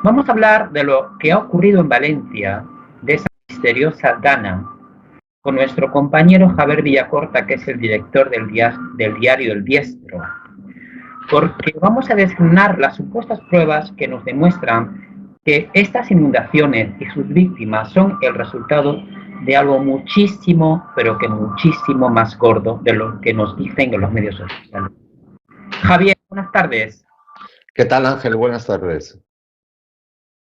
Vamos a hablar de lo que ha ocurrido en Valencia, de esa misteriosa Dana, con nuestro compañero Javier Villacorta, que es el director del diario El Diestro, porque vamos a desgranar las supuestas pruebas que nos demuestran que estas inundaciones y sus víctimas son el resultado de algo muchísimo, pero que muchísimo más gordo de lo que nos dicen en los medios sociales. Javier, buenas tardes. ¿Qué tal, Ángel? Buenas tardes.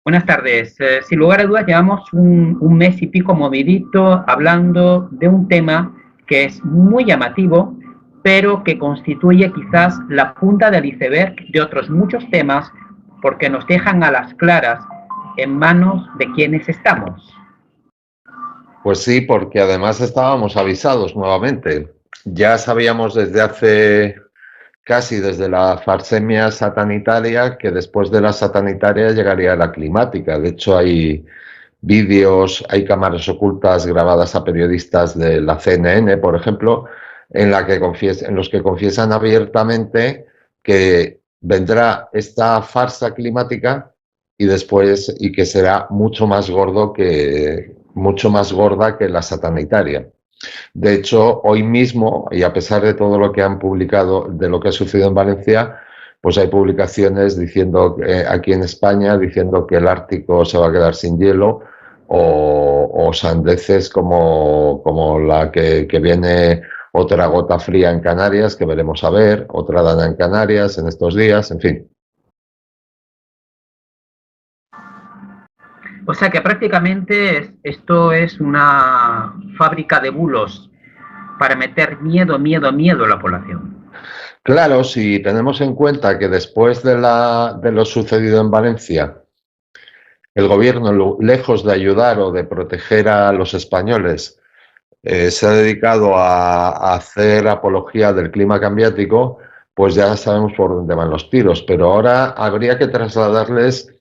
Buenas tardes. Sin lugar a dudas, llevamos un mes y pico movidito hablando de un tema que es muy llamativo, pero que constituye quizás la punta del iceberg de otros muchos temas, porque nos dejan a las claras en manos de quienes estamos. Pues sí, porque además estábamos avisados nuevamente. Ya sabíamos desde la farsemia satanitaria, que después de la satanitaria llegaría la climática. De hecho, hay vídeos, hay cámaras ocultas grabadas a periodistas de la CNN, por ejemplo, en los que confiesan abiertamente que vendrá esta farsa climática y que será mucho más gorda que la satanitaria. De hecho, hoy mismo, y a pesar de todo lo que han publicado de lo que ha sucedido en Valencia, pues hay publicaciones diciendo aquí en España diciendo que el Ártico se va a quedar sin hielo, o sandeces como la que viene otra gota fría en Canarias, que veremos a ver, otra dana en Canarias en estos días, en fin. O sea que prácticamente esto es una fábrica de bulos para meter miedo a la población. Claro, si tenemos en cuenta que después de lo sucedido en Valencia, el gobierno, lejos de ayudar o de proteger a los españoles, se ha dedicado a hacer apología del clima cambiático, pues ya sabemos por dónde van los tiros. Pero ahora habría que trasladarles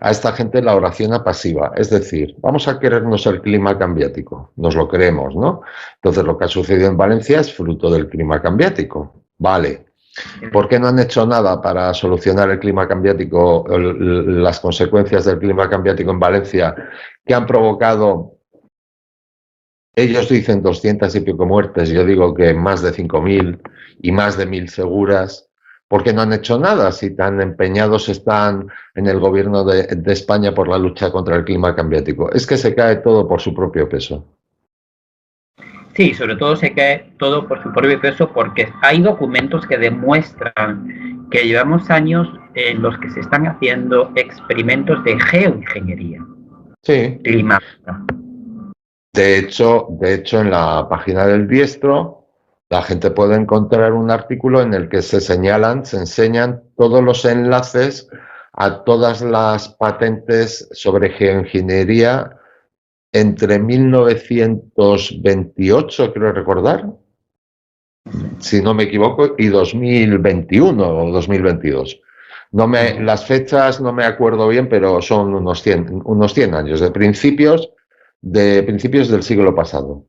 a esta gente la oración apasiva. Es decir, vamos a querernos el clima cambiático, nos lo creemos, ¿no? Entonces lo que ha sucedido en Valencia es fruto del clima cambiático. Vale. ¿Por qué no han hecho nada para solucionar el clima cambiático, las consecuencias del clima cambiático en Valencia, que han provocado, ellos dicen 200 y pico muertes, yo digo que más de 5.000 y más de 1.000 seguras? ¿Por qué no han hecho nada si tan empeñados están en el gobierno de España por la lucha contra el clima cambiático? Es que se cae todo por su propio peso. Sí, sobre todo se cae todo por su propio peso porque hay documentos que demuestran que llevamos años en los que se están haciendo experimentos de geoingeniería climática. De hecho, en la página del Diestro, la gente puede encontrar un artículo en el que se enseñan todos los enlaces a todas las patentes sobre geoingeniería entre 1928, creo recordar, si no me equivoco, y 2021 o 2022. Las fechas no me acuerdo bien, pero son unos 100 años, de principios del siglo pasado.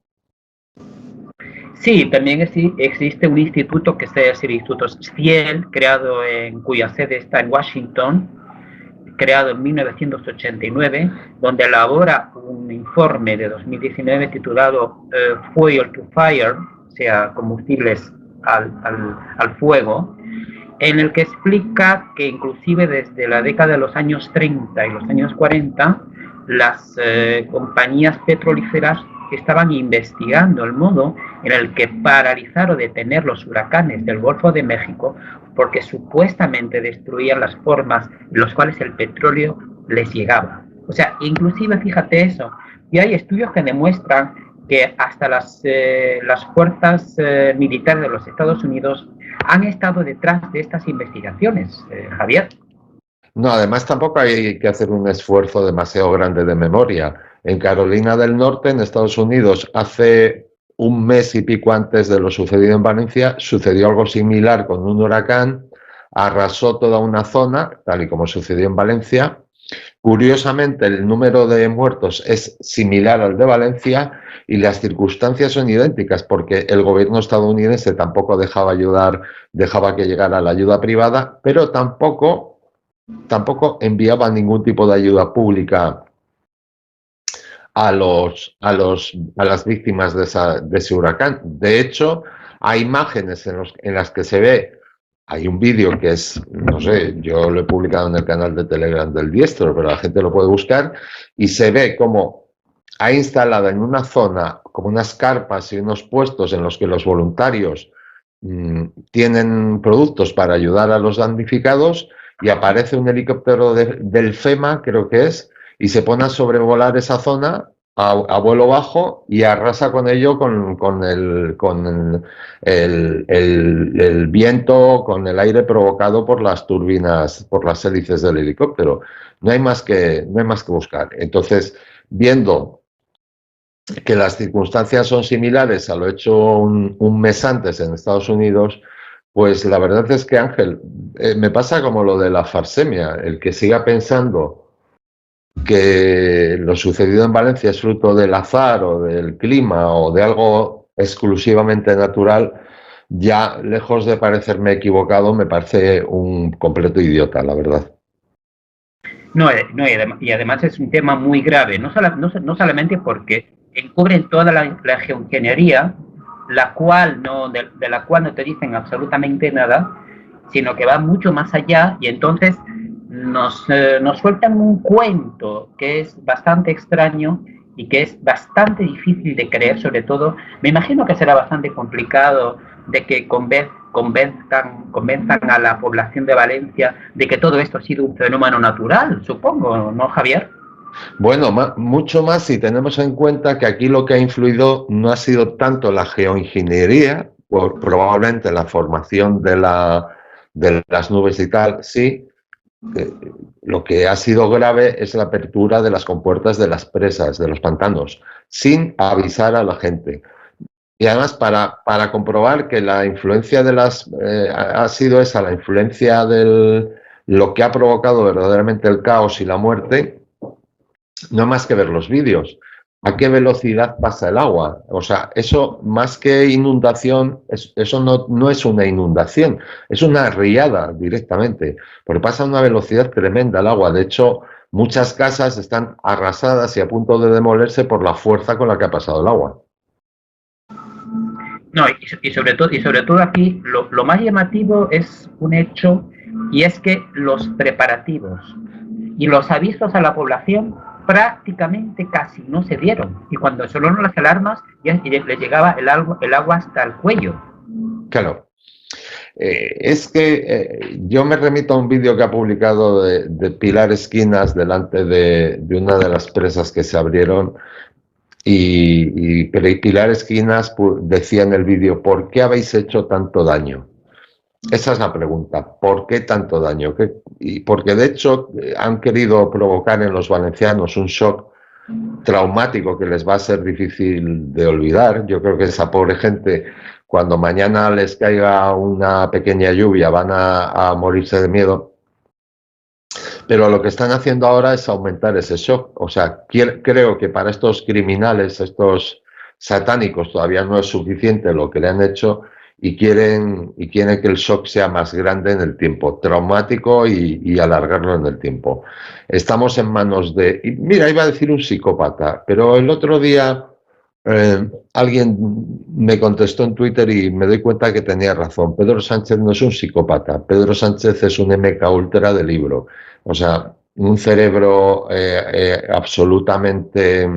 Sí, también existe un instituto que es el Instituto Stiel, cuya sede está en Washington, creado en 1989, donde elabora un informe de 2019 titulado Fuel to Fire, o sea, combustibles al fuego, en el que explica que inclusive desde la década de los años 30 y los años 40, las compañías petrolíferas estaban investigando el modo en el que paralizar o detener los huracanes del Golfo de México, porque supuestamente destruían las formas en las cuales el petróleo les llegaba. O sea, inclusive fíjate eso, y hay estudios que demuestran que hasta las fuerzas militares de los Estados Unidos han estado detrás de estas investigaciones, Javier. No, además tampoco hay que hacer un esfuerzo demasiado grande de memoria. En Carolina del Norte, en Estados Unidos, hace un mes y pico antes de lo sucedido en Valencia, sucedió algo similar con un huracán, arrasó toda una zona, tal y como sucedió en Valencia. Curiosamente, el número de muertos es similar al de Valencia y las circunstancias son idénticas, porque el gobierno estadounidense tampoco dejaba que llegara la ayuda privada, pero tampoco tampoco enviaban ningún tipo de ayuda pública a las víctimas de ese huracán. De hecho, hay imágenes en las que se ve, hay un vídeo que es, no sé, yo lo he publicado en el canal de Telegram del Diestro, pero la gente lo puede buscar, y se ve como ha instalado en una zona como unas carpas y unos puestos en los que los voluntarios tienen productos para ayudar a los damnificados, y aparece un helicóptero del FEMA, creo que es, y se pone a sobrevolar esa zona a vuelo bajo y arrasa con ello con el viento, con el aire provocado por las turbinas, por las hélices del helicóptero. No hay más que buscar. Entonces, viendo que las circunstancias son similares a lo hecho un mes antes en Estados Unidos, pues la verdad es que, Ángel, me pasa como lo de la farsemia, el que siga pensando que lo sucedido en Valencia es fruto del azar o del clima o de algo exclusivamente natural, ya lejos de parecerme equivocado, me parece un completo idiota, la verdad. No, no y además es un tema muy grave, no solamente porque encubren toda la geoingeniería, de la cual no te dicen absolutamente nada, sino que va mucho más allá y entonces nos sueltan un cuento que es bastante extraño y que es bastante difícil de creer, sobre todo, me imagino que será bastante complicado de que convenzan a la población de Valencia de que todo esto ha sido un fenómeno natural, supongo, ¿no, Javier? Bueno, mucho más si tenemos en cuenta que aquí lo que ha influido no ha sido tanto la geoingeniería, probablemente la formación de las nubes y tal, sí. Lo que ha sido grave es la apertura de las compuertas de las presas, de los pantanos, sin avisar a la gente. Y además, para comprobar que la influencia ha sido esa, la influencia lo que ha provocado verdaderamente el caos y la muerte, no hay más que ver los vídeos. ¿A qué velocidad pasa el agua? O sea, eso más que inundación, eso no es una inundación, es una riada directamente, porque pasa a una velocidad tremenda el agua. De hecho, muchas casas están arrasadas y a punto de demolerse por la fuerza con la que ha pasado el agua. No, y sobre todo aquí lo más llamativo es un hecho y es que los preparativos y los avisos a la población prácticamente casi no se dieron. Y cuando sonaron las alarmas, ya le llegaba el agua hasta el cuello. Claro. Es que yo me remito a un vídeo que ha publicado de Pilar Esquinas delante de una de las presas que se abrieron, y Pilar Esquinas decía en el vídeo: ¿por qué habéis hecho tanto daño? Esa es la pregunta, ¿por qué tanto daño? Y porque de hecho han querido provocar en los valencianos un shock traumático que les va a ser difícil de olvidar. Yo creo que esa pobre gente, cuando mañana les caiga una pequeña lluvia, van a morirse de miedo. Pero lo que están haciendo ahora es aumentar ese shock. O sea, creo que para estos criminales, estos satánicos, todavía no es suficiente lo que le han hecho, y quieren que el shock sea más grande en el tiempo, traumático, y alargarlo en el tiempo. Estamos en manos mira, iba a decir un psicópata, pero el otro día alguien me contestó en Twitter y me doy cuenta que tenía razón. Pedro Sánchez no es un psicópata, Pedro Sánchez es un MK Ultra de libro. O sea, un cerebro absolutamente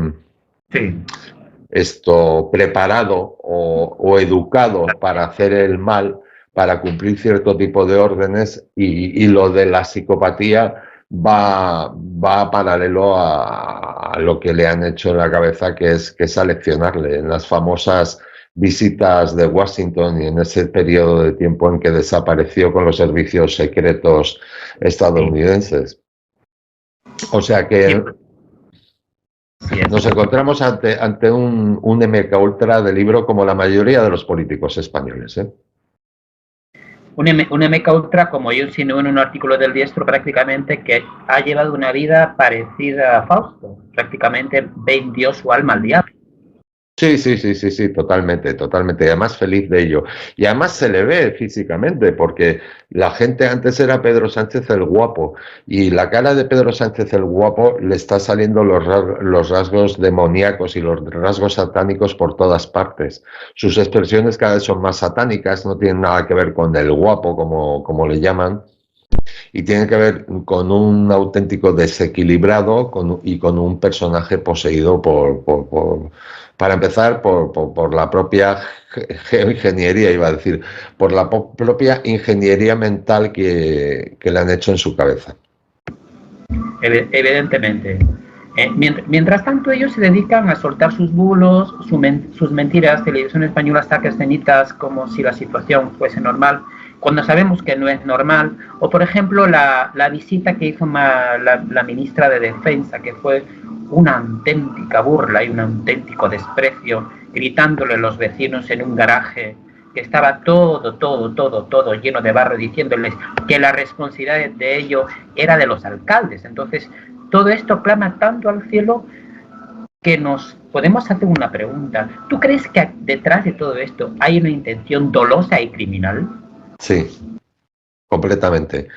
Sí. preparado o educado para hacer el mal, para cumplir cierto tipo de órdenes, y lo de la psicopatía va paralelo a lo que le han hecho en la cabeza, que es aleccionarle en las famosas visitas de Washington y en ese periodo de tiempo en que desapareció con los servicios secretos estadounidenses. O sea que nos encontramos ante un MK Ultra de libro, como la mayoría de los políticos españoles. Un MK Ultra, como yo insinué en un artículo del Diestro, prácticamente que ha llevado una vida parecida a Fausto. Prácticamente vendió su alma al diablo. Sí, sí, sí, sí, sí, totalmente, totalmente. Y además feliz de ello. Y además se le ve físicamente, porque la gente antes era Pedro Sánchez el guapo, y la cara de Pedro Sánchez el guapo le está saliendo los rasgos demoníacos y los rasgos satánicos por todas partes. Sus expresiones cada vez son más satánicas, no tienen nada que ver con el guapo, como le llaman, y tiene que ver con un auténtico desequilibrado y con un personaje poseído para empezar, por la propia ingeniería, iba a decir, por la propia ingeniería mental que le han hecho en su cabeza. Evidentemente. Mientras tanto, ellos se dedican a soltar sus bulos, sus mentiras. Televisión Española saca escenitas como si la situación fuese normal, cuando sabemos que no es normal. O, por ejemplo, la visita que hizo la ministra de Defensa, que fue una auténtica burla y un auténtico desprecio, gritándole a los vecinos en un garaje que estaba todo lleno de barro, diciéndoles que la responsabilidad de ello era de los alcaldes. Entonces, todo esto clama tanto al cielo que nos podemos hacer una pregunta. ¿Tú crees que detrás de todo esto hay una intención dolosa y criminal? Sí, completamente.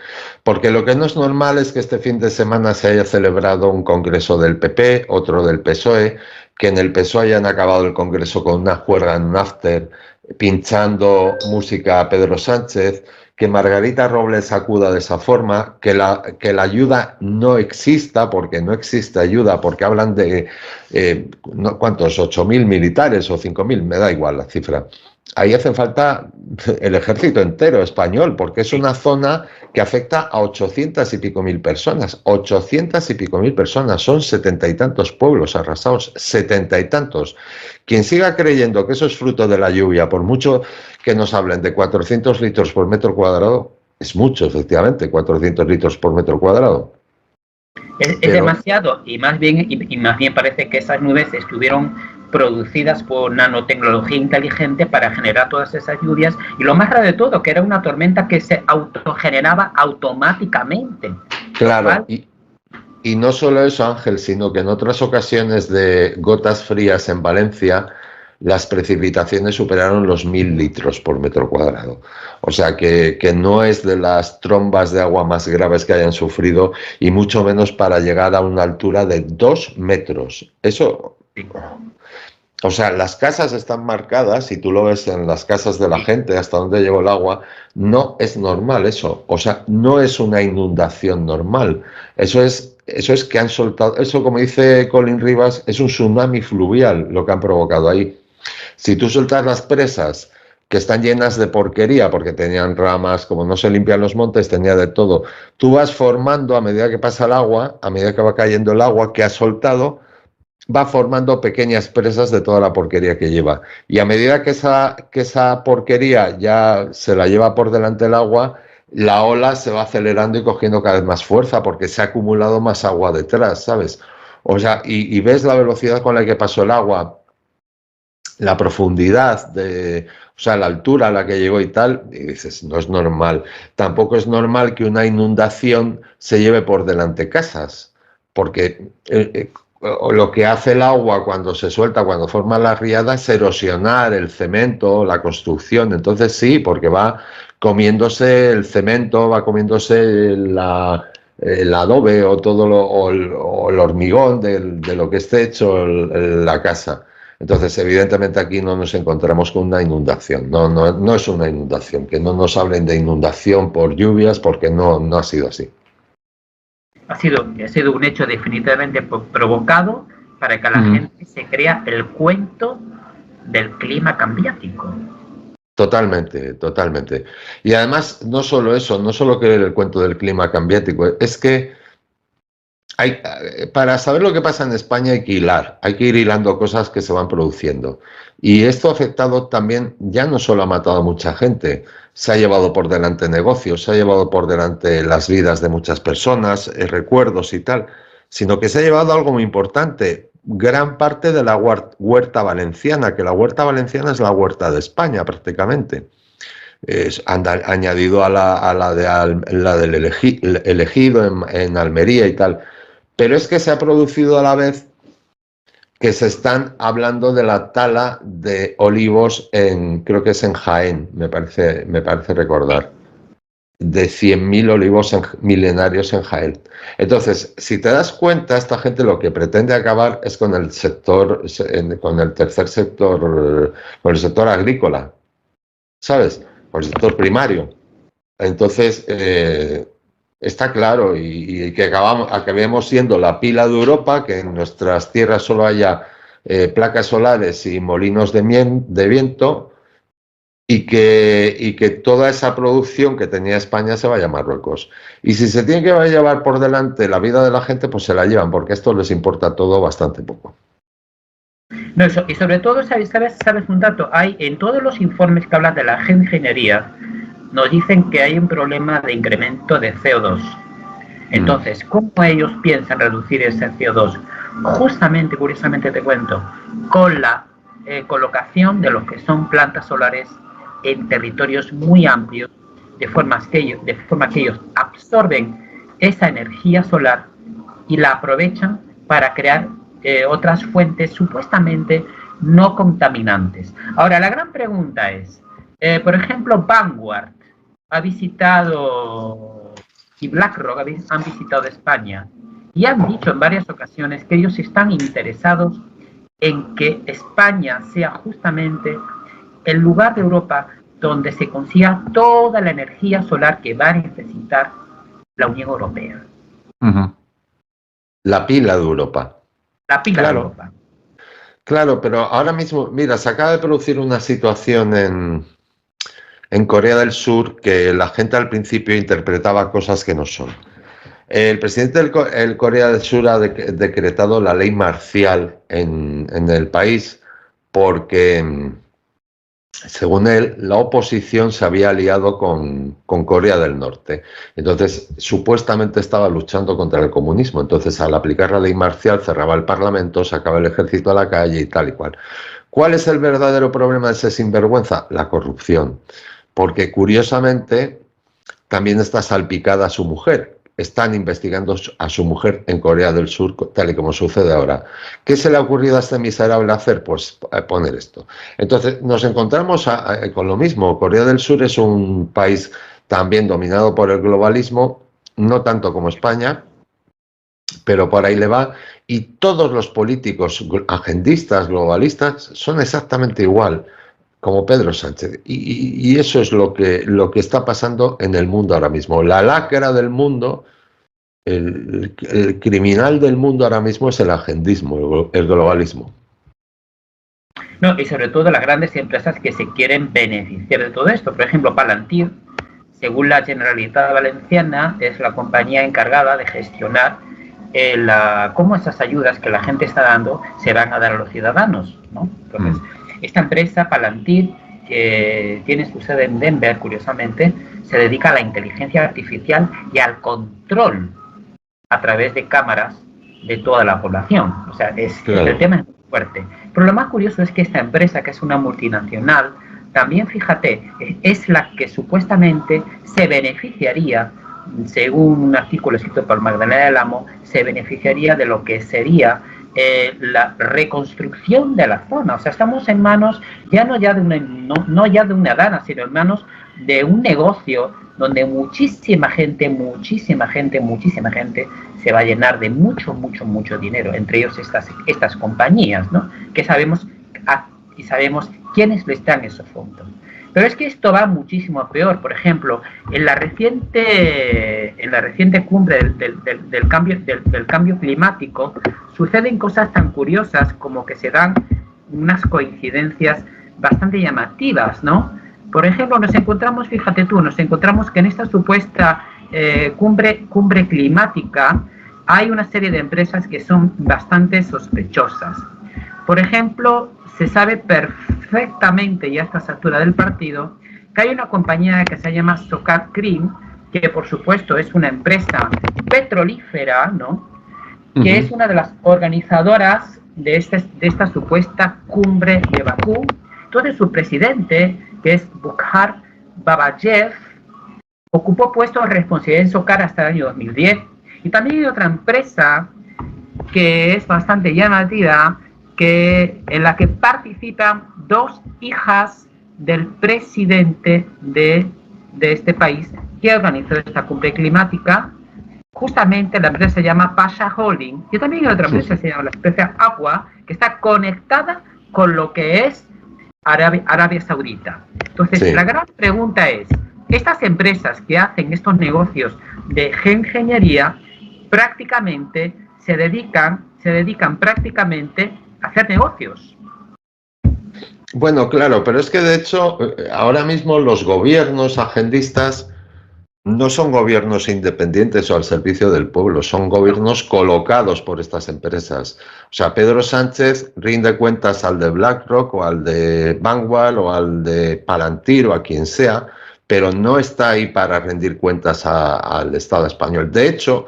Porque lo que no es normal es que este fin de semana se haya celebrado un congreso del PP, otro del PSOE, que en el PSOE hayan acabado el congreso con una juerga en un after, pinchando música a Pedro Sánchez, que Margarita Robles acuda de esa forma, que la ayuda no exista, porque no existe ayuda, porque hablan de, ¿cuántos? 8.000 militares o 5.000, me da igual la cifra. Ahí hace falta el ejército entero español, porque es una zona que afecta a 800 y pico mil personas. 800 y pico mil personas, son 70 y tantos pueblos arrasados, 70 y tantos. Quien siga creyendo que eso es fruto de la lluvia, por mucho que nos hablen de 400 litros por metro cuadrado, es mucho, efectivamente, 400 litros por metro cuadrado. Es demasiado, y más bien parece que esas nubes estuvieron producidas por nanotecnología inteligente para generar todas esas lluvias, y lo más raro de todo, que era una tormenta que se autogeneraba automáticamente. Claro, y no solo eso, Ángel, sino que en otras ocasiones de gotas frías en Valencia, las precipitaciones superaron los 1.000 litros por metro cuadrado. O sea que no es de las trombas de agua más graves que hayan sufrido, y mucho menos para llegar a una altura de 2 metros. Eso... O sea, las casas están marcadas, y tú lo ves en las casas de la gente, hasta donde llegó el agua. No es normal eso. O sea, no es una inundación normal. Eso es que han soltado, eso, como dice Colin Rivas, es un tsunami fluvial lo que han provocado ahí. Si tú sueltas las presas que están llenas de porquería, porque tenían ramas, como no se limpian los montes, tenía de todo, tú vas formando, a medida que pasa el agua, a medida que va cayendo el agua que has soltado, va formando pequeñas presas de toda la porquería que lleva. Y a medida que esa porquería ya se la lleva por delante el agua, la ola se va acelerando y cogiendo cada vez más fuerza, porque se ha acumulado más agua detrás, ¿sabes? O sea, y ves la velocidad con la que pasó el agua, la profundidad, o sea, la altura a la que llegó y tal, y dices, no es normal. Tampoco es normal que una inundación se lleve por delante casas, porque lo que hace el agua cuando se suelta, cuando forma la riada, es erosionar el cemento, la construcción. Entonces sí, porque va comiéndose el cemento, va comiéndose el adobe o todo o el hormigón de lo que esté hecho la casa. Entonces, evidentemente aquí no nos encontramos con una inundación. No es una inundación. Que no nos hablen de inundación por lluvias, porque no ha sido así. Ha sido un hecho definitivamente provocado para que la gente se crea el cuento del clima cambiático. Totalmente, totalmente. Y además, no solo eso, no solo creer el cuento del clima cambiático, es que para saber lo que pasa en España hay que ir hilando cosas que se van produciendo. Y esto ha afectado también, ya no solo ha matado a mucha gente, se ha llevado por delante negocios, se ha llevado por delante las vidas de muchas personas, recuerdos y tal, sino que se ha llevado algo muy importante, gran parte de la huerta valenciana, que la huerta valenciana es la huerta de España prácticamente. Añadido a la del elegido en Almería y tal. Pero es que se ha producido a la vez que se están hablando de la tala de olivos creo que es en Jaén, me parece recordar, de 100.000 olivos milenarios en Jaén. Entonces, si te das cuenta, esta gente lo que pretende acabar es con el sector, con el tercer sector, con el sector agrícola, ¿sabes? Con el sector primario. Entonces, está claro y que acabemos siendo la pila de Europa, que en nuestras tierras solo haya placas solares y molinos de viento y que toda esa producción que tenía España se vaya a Marruecos. Y si se tiene que llevar por delante la vida de la gente, pues se la llevan, porque esto les importa todo bastante poco. No, eso, y sobre todo, ¿sabes un dato? Hay en todos los informes que hablan de la geoingeniería, nos dicen que hay un problema de incremento de CO2. Entonces, ¿cómo ellos piensan reducir ese CO2? Justamente, curiosamente te cuento, con la colocación de lo que son plantas solares en territorios muy amplios, de forma que ellos absorben esa energía solar y la aprovechan para crear otras fuentes supuestamente no contaminantes. Ahora, la gran pregunta es, por ejemplo, Vanguard ha visitado y BlackRock han visitado España y han dicho en varias ocasiones que ellos están interesados en que España sea justamente el lugar de Europa donde se consiga toda la energía solar que va a necesitar la Unión Europea. La pila de Europa. La pila de Europa. Claro, pero ahora mismo, mira, se acaba de producir una situación en Corea del Sur que la gente al principio interpretaba cosas que no son. El presidente del Corea del Sur ha decretado la ley marcial en el país porque, según él, la oposición se había aliado con Corea del Norte. Entonces, supuestamente estaba luchando contra el comunismo. Entonces, al aplicar la ley marcial, cerraba el Parlamento, sacaba el ejército a la calle y tal y cual. ¿Cuál es el verdadero problema de ese sinvergüenza? La corrupción. Porque, curiosamente, también está salpicada su mujer. Están investigando a su mujer en Corea del Sur, tal y como sucede ahora. ¿Qué se le ha ocurrido a este miserable hacer? Pues poner esto. Entonces, nos encontramos con lo mismo. Corea del Sur es un país también dominado por el globalismo, no tanto como España, pero por ahí le va. Y todos los políticos agendistas, globalistas, son exactamente igual, como Pedro Sánchez. Y eso es lo que está pasando en el mundo ahora mismo. La lacra del mundo, el criminal del mundo ahora mismo es el agendismo, el globalismo. No, y sobre todo las grandes empresas que se quieren beneficiar de todo esto. Por ejemplo, Palantir, según la Generalitat Valenciana, es la compañía encargada de gestionar cómo esas ayudas que la gente está dando se van a dar a los ciudadanos, ¿no? Entonces, esta empresa, Palantir, que tiene su sede en Denver, curiosamente, se dedica a la inteligencia artificial y al control a través de cámaras de toda la población. O sea, claro, el tema es muy fuerte. Pero lo más curioso es que esta empresa, que es una multinacional, también, fíjate, es la que supuestamente se beneficiaría, según un artículo escrito por Magdalena del Amo, se beneficiaría de lo que sería la reconstrucción de la zona. O sea, estamos en manos no ya de una dana, sino en manos de un negocio donde muchísima gente se va a llenar de mucho dinero, entre ellos estas compañías, ¿no? Que sabemos quiénes están en esos fondos. Pero es que esto va muchísimo peor. Por ejemplo, en la reciente cumbre del cambio climático suceden cosas tan curiosas como que se dan unas coincidencias bastante llamativas, ¿no? Por ejemplo, nos encontramos que en esta supuesta cumbre climática hay una serie de empresas que son bastante sospechosas. Por ejemplo, se sabe perfectamente, ya a esta altura del partido, que hay una compañía que se llama Socar Cream, que por supuesto es una empresa petrolífera, ¿no? Que es una de las organizadoras de esta supuesta cumbre de Bakú. Entonces su presidente, que es Bukhar Babayev, ocupó puestos de responsabilidad en Socar hasta el año 2010. Y también hay otra empresa que es bastante llamativa, en la que participan dos hijas del presidente de este país que organizó esta cumbre climática. Justamente la empresa se llama Pasha Holding, y también hay otra empresa que se llama la empresa Aqua, que está conectada con lo que es Arabia Saudita. Entonces, la gran pregunta es, estas empresas que hacen estos negocios de geoingeniería prácticamente se dedican prácticamente a hacer negocios. Bueno, claro, pero es que de hecho ahora mismo los gobiernos agendistas no son gobiernos independientes o al servicio del pueblo, son gobiernos colocados por estas empresas. O sea, Pedro Sánchez rinde cuentas al de BlackRock o al de Vanguard o al de Palantir o a quien sea, pero no está ahí para rendir cuentas al Estado español. De hecho,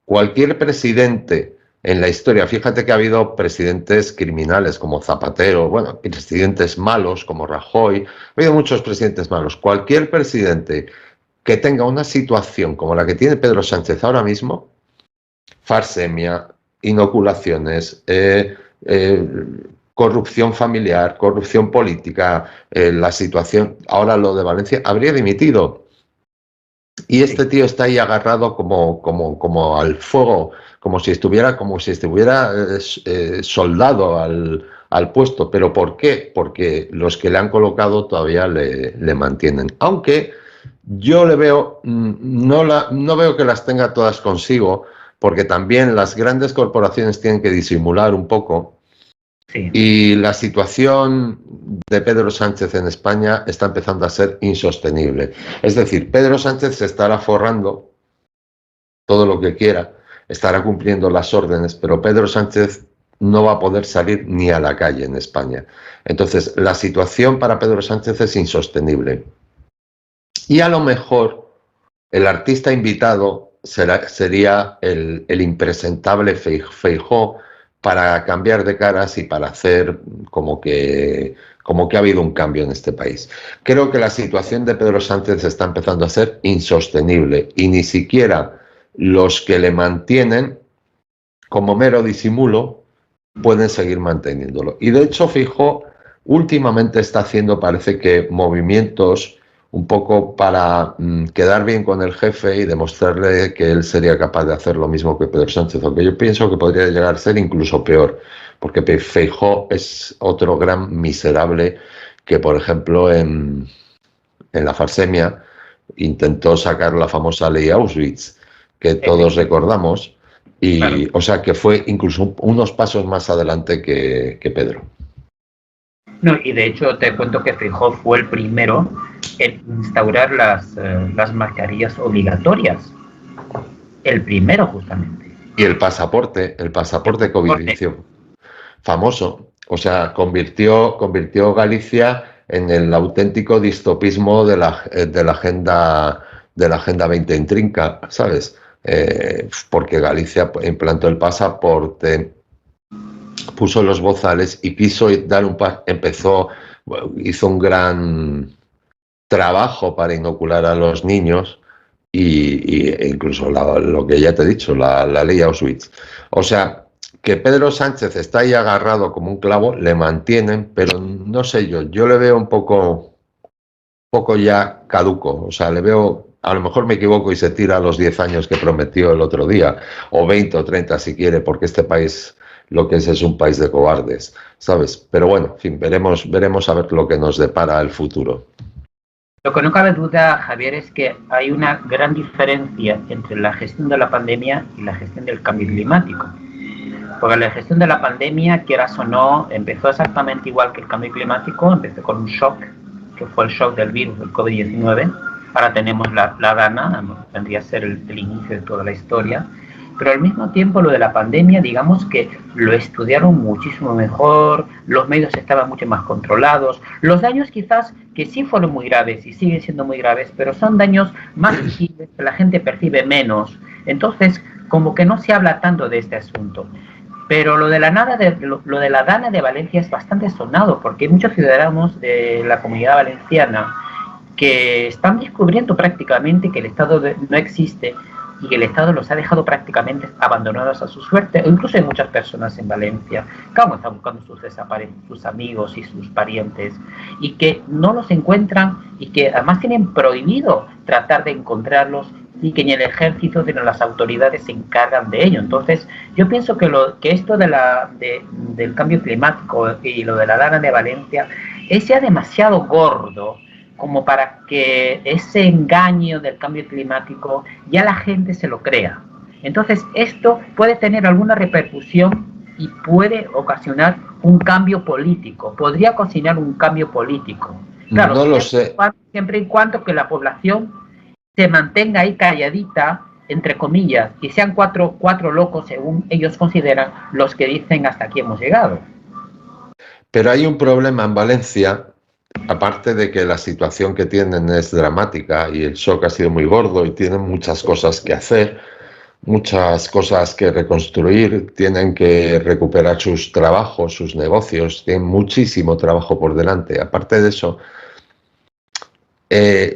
cualquier presidente en la historia, fíjate que ha habido presidentes criminales como Zapatero, bueno, presidentes malos como Rajoy, ha habido muchos presidentes malos. Cualquier presidente que tenga una situación como la que tiene Pedro Sánchez ahora mismo, farsemia, inoculaciones, corrupción familiar, corrupción política, la situación, ahora lo de Valencia, habría dimitido. Y este tío está ahí agarrado como al fuego, como si estuviera soldado al puesto. ¿Pero por qué? Porque los que le han colocado todavía le mantienen. Aunque yo le veo, no veo que las tenga todas consigo, porque también las grandes corporaciones tienen que disimular un poco. Sí. Y la situación de Pedro Sánchez en España está empezando a ser insostenible. Es decir, Pedro Sánchez se estará forrando todo lo que quiera, estará cumpliendo las órdenes, pero Pedro Sánchez no va a poder salir ni a la calle en España. Entonces, la situación para Pedro Sánchez es insostenible. Y a lo mejor el artista invitado sería el impresentable Feijóo, para cambiar de caras y para hacer como que ha habido un cambio en este país. Creo que la situación de Pedro Sánchez está empezando a ser insostenible y ni siquiera los que le mantienen como mero disimulo pueden seguir manteniéndolo. Y de hecho, Feijóo últimamente está haciendo, parece que, movimientos un poco para quedar bien con el jefe y demostrarle que él sería capaz de hacer lo mismo que Pedro Sánchez, aunque yo pienso que podría llegar a ser incluso peor, porque Feijóo es otro gran miserable que, por ejemplo, en la farsemia intentó sacar la famosa ley Auschwitz, que todos recordamos, y claro, o sea que fue incluso unos pasos más adelante que Pedro. No, y de hecho te cuento que Feijóo fue el primero en instaurar las mascarillas obligatorias. El primero, justamente. Y el pasaporte COVID, famoso. O sea, convirtió Galicia en el auténtico distopismo de la agenda 2030, ¿sabes? Porque Galicia implantó el pasaporte, puso los bozales y quiso dar hizo un gran trabajo para inocular a los niños e incluso lo que ya te he dicho, la ley Auschwitz. O sea, que Pedro Sánchez está ahí agarrado como un clavo, le mantienen, pero no sé yo le veo un poco ya caduco. O sea, le veo, a lo mejor me equivoco y se tira a los 10 años que prometió el otro día, o 20 o 30 si quiere, porque este país lo que es un país de cobardes, ¿sabes? Pero bueno, en fin, veremos a ver lo que nos depara el futuro. Lo que no cabe duda, Javier, es que hay una gran diferencia entre la gestión de la pandemia y la gestión del cambio climático. Porque la gestión de la pandemia, quieras o no, empezó exactamente igual que el cambio climático, empezó con un shock, que fue el shock del virus, del COVID-19. Ahora tenemos la dana, tendría que ser el inicio de toda la historia. Pero al mismo tiempo lo de la pandemia, digamos que lo estudiaron muchísimo mejor, los medios estaban mucho más controlados, los daños quizás que sí fueron muy graves y siguen siendo muy graves, pero son daños más visibles que la gente percibe menos. Entonces, como que no se habla tanto de este asunto. Pero lo de la dana de Valencia es bastante sonado, porque hay muchos ciudadanos de la comunidad valenciana que están descubriendo prácticamente que el Estado no existe, y el Estado los ha dejado prácticamente abandonados a su suerte, o incluso hay muchas personas en Valencia que aún están buscando sus amigos y sus parientes, y que no los encuentran, y que además tienen prohibido tratar de encontrarlos, y que ni el ejército ni las autoridades se encargan de ello. Entonces, yo pienso que esto del cambio climático y lo de la Lana de Valencia es ya demasiado gordo como para que ese engaño del cambio climático ya la gente se lo crea. Entonces, esto puede tener alguna repercusión y puede ocasionar un cambio político, podría ocasionar un cambio político. Claro, No lo sé. siempre y cuando que la población se mantenga ahí calladita, entre comillas, y sean cuatro locos, según ellos consideran, los que dicen hasta aquí hemos llegado. Pero hay un problema en Valencia, aparte de que la situación que tienen es dramática y el shock ha sido muy gordo y tienen muchas cosas que hacer, muchas cosas que reconstruir, tienen que recuperar sus trabajos, sus negocios, tienen muchísimo trabajo por delante. Aparte de eso,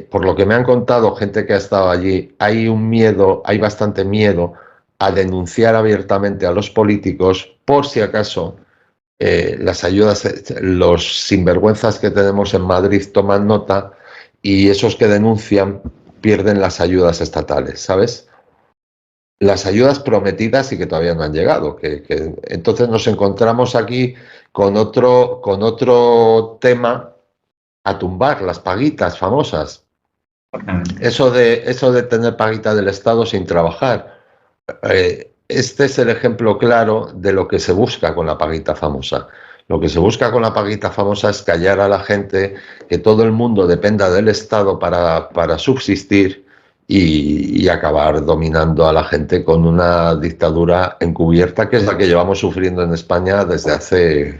por lo que me han contado gente que ha estado allí, hay un miedo, hay bastante miedo a denunciar abiertamente a los políticos por si acaso las ayudas, los sinvergüenzas que tenemos en Madrid toman nota y esos que denuncian pierden las ayudas estatales, ¿sabes? Las ayudas prometidas y que todavía no han llegado. Entonces nos encontramos aquí con otro tema a tumbar, las paguitas famosas. Eso de tener paguita del Estado sin trabajar. Este es el ejemplo claro de lo que se busca con la paguita famosa. Lo que se busca con la paguita famosa es callar a la gente, que todo el mundo dependa del Estado para subsistir y acabar dominando a la gente con una dictadura encubierta, que es la que llevamos sufriendo en España desde hace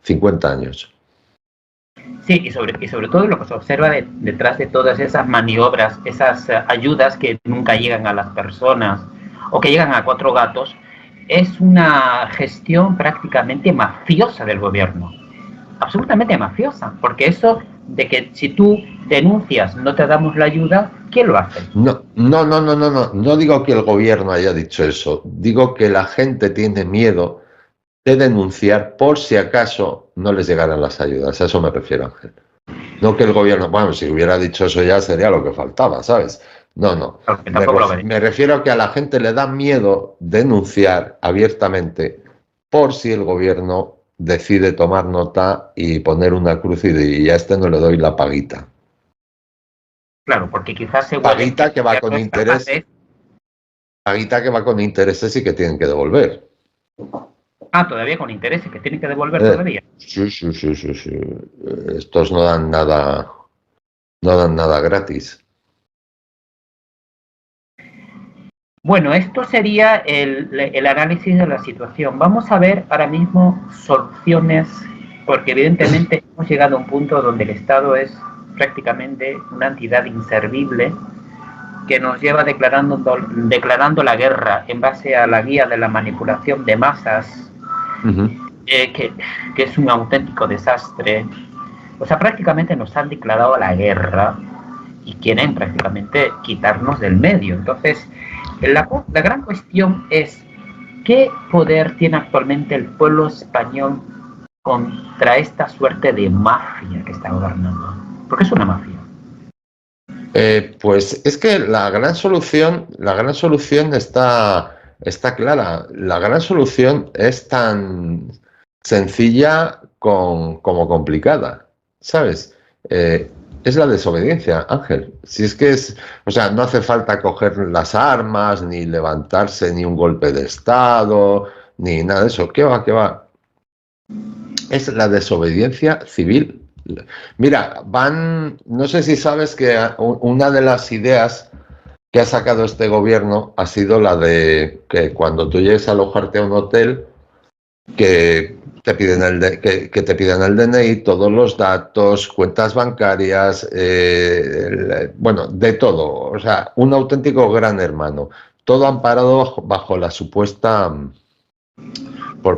50 años. Sí, y sobre todo lo que se observa detrás de todas esas maniobras, esas ayudas que nunca llegan a las personas o que llegan a cuatro gatos, es una gestión prácticamente mafiosa del gobierno, absolutamente mafiosa, porque eso de que si tú denuncias no te damos la ayuda, ¿quién lo hace? No digo que el gobierno haya dicho eso, digo que la gente tiene miedo de denunciar por si acaso no les llegaran las ayudas. A eso me refiero, Ángel. No que el gobierno, bueno, si hubiera dicho eso ya sería lo que faltaba, ¿sabes? No. Me refiero a que a la gente le da miedo denunciar abiertamente por si el gobierno decide tomar nota y poner una cruz y a este no le doy la paguita. Claro, porque quizás se paguita que va con interés. Paguita que va con intereses y que tienen que devolver. Ah, todavía con intereses que tienen que devolver todavía. Sí. Estos no dan nada gratis. Bueno, esto sería el análisis de la situación. Vamos a ver ahora mismo soluciones, porque evidentemente hemos llegado a un punto donde el Estado es prácticamente una entidad inservible que nos lleva declarando la guerra en base a la guía de la manipulación de masas, que es un auténtico desastre. O sea, prácticamente nos han declarado la guerra y quieren prácticamente quitarnos del medio. Entonces, la gran cuestión es ¿qué poder tiene actualmente el pueblo español contra esta suerte de mafia que está gobernando? Porque es una mafia. Pues es que la gran solución está clara. La gran solución es tan sencilla como complicada, ¿sabes? Es la desobediencia, Ángel. Si es que o sea, no hace falta coger las armas, ni levantarse, ni un golpe de Estado, ni nada de eso. ¿Qué va? Es la desobediencia civil. Mira, no sé si sabes que una de las ideas que ha sacado este gobierno ha sido la de que cuando tú llegues a alojarte a un hotel, que te piden el DNI, todos los datos, cuentas bancarias, bueno, de todo. O sea, un auténtico gran hermano. Todo amparado bajo la supuesta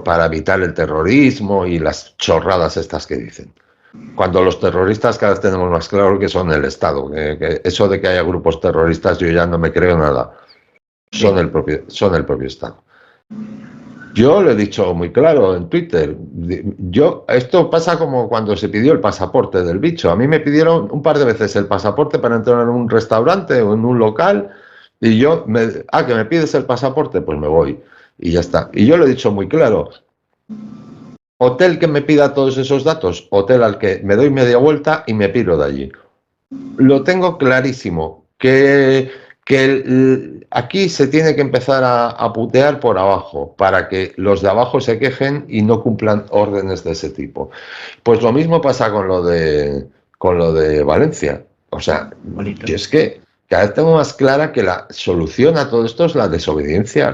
para evitar el terrorismo y las chorradas estas que dicen. Cuando los terroristas cada vez tenemos más claro que son el Estado. Que eso de que haya grupos terroristas yo ya no me creo nada. son el propio Estado. Yo lo he dicho muy claro en Twitter. Esto pasa como cuando se pidió el pasaporte del bicho. A mí me pidieron un par de veces el pasaporte para entrar en un restaurante o en un local y que me pides el pasaporte, pues me voy y ya está. Y yo lo he dicho muy claro. Hotel que me pida todos esos datos, hotel al que me doy media vuelta y me piro de allí. Lo tengo clarísimo, aquí se tiene que empezar a putear por abajo para que los de abajo se quejen y no cumplan órdenes de ese tipo. Pues lo mismo pasa con lo de Valencia. O sea, yo es que cada vez tengo más clara que la solución a todo esto es la desobediencia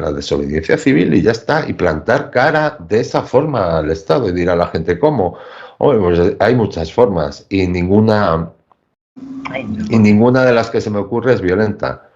civil y ya está, y plantar cara de esa forma al Estado y dirá a la gente, ¿cómo? Hombre, pues hay muchas formas y ninguna de las que se me ocurre es violenta.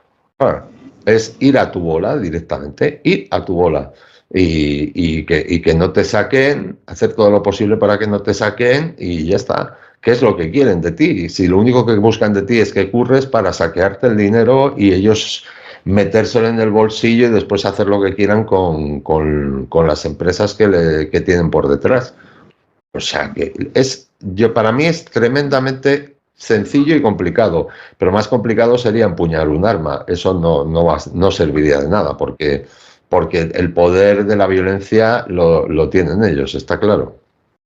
Es ir a tu bola directamente, ir a tu bola y que no te saquen, hacer todo lo posible para que no te saquen y ya está. ¿Qué es lo que quieren de ti? Si lo único que buscan de ti es que curres para saquearte el dinero y ellos metérselo en el bolsillo y después hacer lo que quieran con las empresas que tienen por detrás. O sea, para mí es tremendamente sencillo y complicado, pero más complicado sería empuñar un arma. Eso no serviría de nada, porque el poder de la violencia lo tienen ellos, está claro.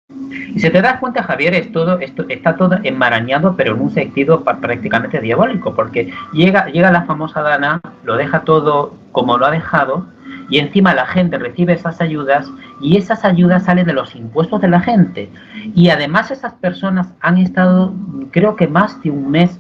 Y si te das cuenta, Javier, esto está todo enmarañado, pero en un sentido prácticamente diabólico, porque llega la famosa Dana, lo deja todo como lo ha dejado, y encima la gente recibe esas ayudas, y esas ayudas salen de los impuestos de la gente. Y además esas personas han estado, creo que más de un mes,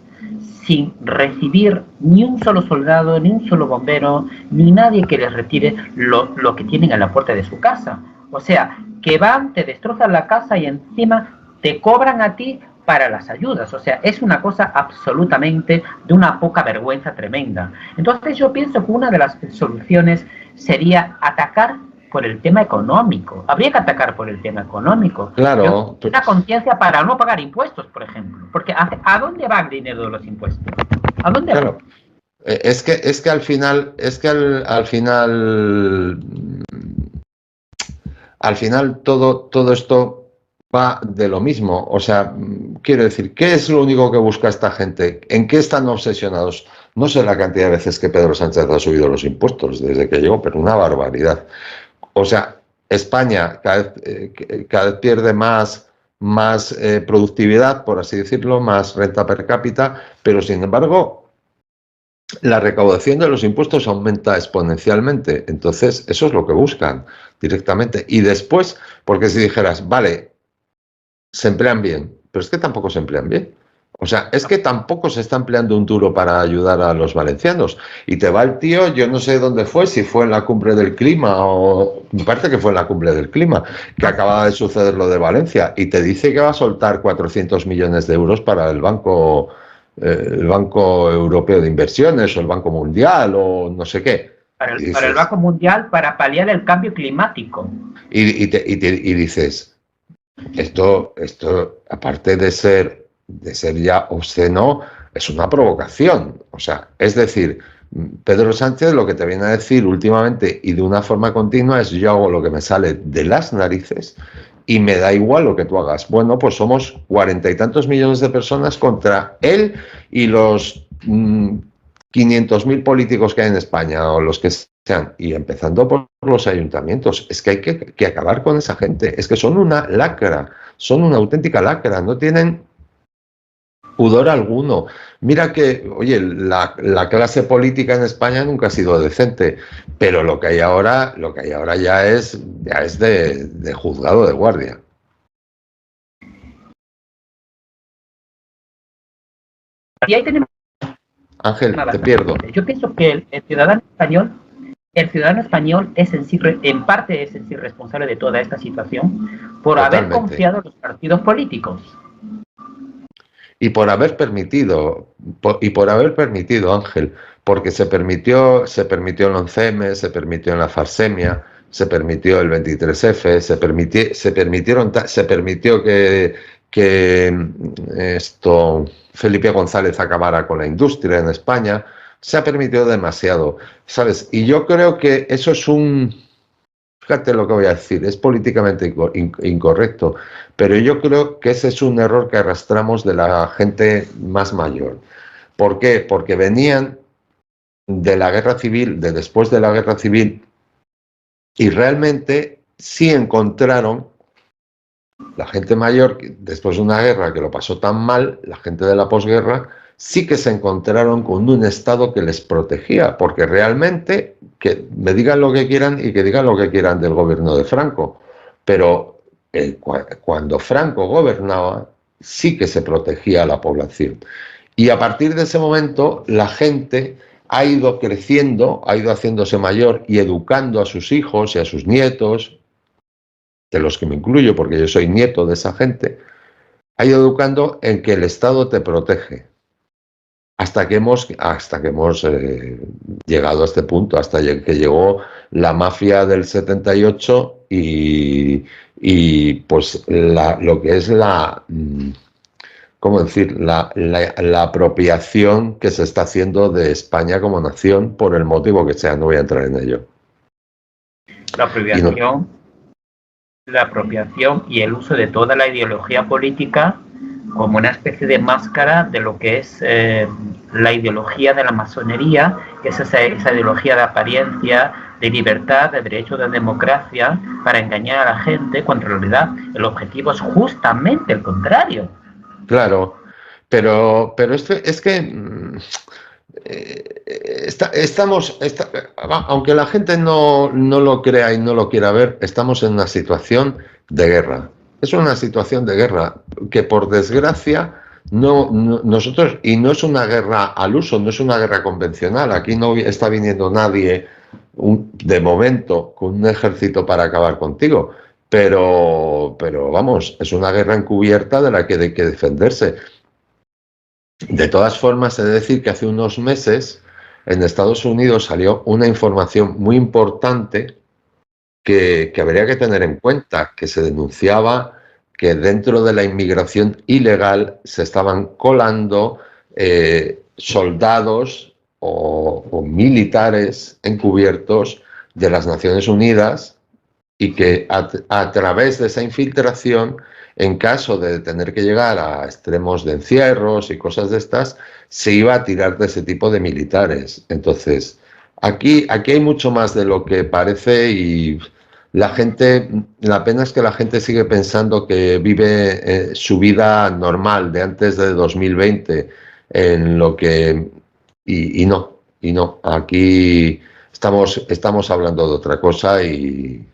sin recibir ni un solo soldado, ni un solo bombero, ni nadie que les retire lo que tienen a la puerta de su casa. O sea, que van, te destrozan la casa y encima te cobran a ti para las ayudas. O sea, es una cosa absolutamente de una poca vergüenza tremenda. Entonces yo pienso que una de las soluciones sería atacar por el tema económico. Habría que atacar por el tema económico. Claro. Una conciencia para no pagar impuestos, por ejemplo. Porque ¿a dónde va el dinero de los impuestos? ¿A dónde va? Es que al final, al final todo esto va de lo mismo. O sea, quiero decir, ¿qué es lo único que busca esta gente? ¿En qué están obsesionados? No sé la cantidad de veces que Pedro Sánchez ha subido los impuestos desde que llegó, pero una barbaridad. O sea, España cada vez pierde más productividad, por así decirlo, más renta per cápita, pero sin embargo la recaudación de los impuestos aumenta exponencialmente. Entonces, eso es lo que buscan directamente. Y después, porque si dijeras, vale, se emplean bien, pero es que tampoco se emplean bien. O sea, es que tampoco se está empleando un duro para ayudar a los valencianos. Y te va el tío, yo no sé dónde fue, si fue en la cumbre del clima o... Me parece que fue en la cumbre del clima, que acaba de suceder lo de Valencia, y te dice que va a soltar 400 millones de euros para el Banco Europeo de Inversiones o el Banco Mundial o no sé qué. Para el Banco Mundial, para paliar el cambio climático. Y dices, esto aparte de ser ya obsceno, es una provocación. O sea, es decir, Pedro Sánchez lo que te viene a decir últimamente y de una forma continua es: yo hago lo que me sale de las narices y me da igual lo que tú hagas. Bueno, pues somos 40 y tantos millones de personas contra él y los 500.000 políticos que hay en España o los que sean, y empezando por los ayuntamientos. Es que hay que acabar con esa gente. Es que son una lacra, son una auténtica lacra, no tienen pudor alguno. Mira que, oye, la clase política en España nunca ha sido decente, pero lo que hay ahora ya es de juzgado de guardia. Y ahí tenemos... Ángel, te pierdo. Yo pienso que el ciudadano español es en parte es en sí responsable de toda esta situación por haber confiado en los partidos políticos. Y por haber permitido, Ángel, porque se permitió el 11M, se permitió en la farsemia, se permitió el 23F, se permitió que Felipe González acabara con la industria en España. se ha permitido demasiado, ¿sabes? Y yo creo que eso es fíjate lo que voy a decir, es políticamente incorrecto, pero yo creo que ese es un error que arrastramos de la gente más mayor. ¿Por qué? Porque venían de la guerra civil, de después de la guerra civil, y realmente sí encontraron, la gente mayor, después de una guerra que lo pasó tan mal, la gente de la posguerra, sí que se encontraron con un Estado que les protegía, porque realmente, que me digan lo que quieran y que digan lo que quieran del gobierno de Franco, pero cuando Franco gobernaba, sí que se protegía a la población. Y a partir de ese momento, la gente ha ido creciendo, ha ido haciéndose mayor y educando a sus hijos y a sus nietos, de los que me incluyo porque yo soy nieto de esa gente, ha ido educando en que el Estado te protege. Hasta que hemos llegado a este punto, hasta que llegó la mafia del 78 y pues lo que es ¿cómo decir? La apropiación que se está haciendo de España como nación por el motivo que sea, no voy a entrar en ello. La apropiación, la apropiación y el uso de toda la ideología política como una especie de máscara de lo que es la ideología de la masonería, que es esa ideología de apariencia, de libertad, de derecho, de democracia, para engañar a la gente, cuando en realidad el objetivo es justamente el contrario. Claro, pero es que aunque la gente no lo crea y no lo quiera ver, estamos en una situación de guerra. Es una situación de guerra que, por desgracia, nosotros, y no es una guerra al uso, no es una guerra convencional. Aquí no está viniendo nadie, de momento, con un ejército para acabar contigo. Pero vamos, es una guerra encubierta de la que hay que defenderse. De todas formas, he de decir que hace unos meses en Estados Unidos salió una información muy importante que habría que tener en cuenta, que se denunciaba que dentro de la inmigración ilegal se estaban colando soldados o militares encubiertos de las Naciones Unidas y que a través de esa infiltración, en caso de tener que llegar a extremos de encierros y cosas de estas, se iba a tirar de ese tipo de militares. Entonces, aquí hay mucho más de lo que parece y la pena es que la gente sigue pensando que vive su vida normal de antes de 2020, en lo que... y no, aquí estamos hablando de otra cosa y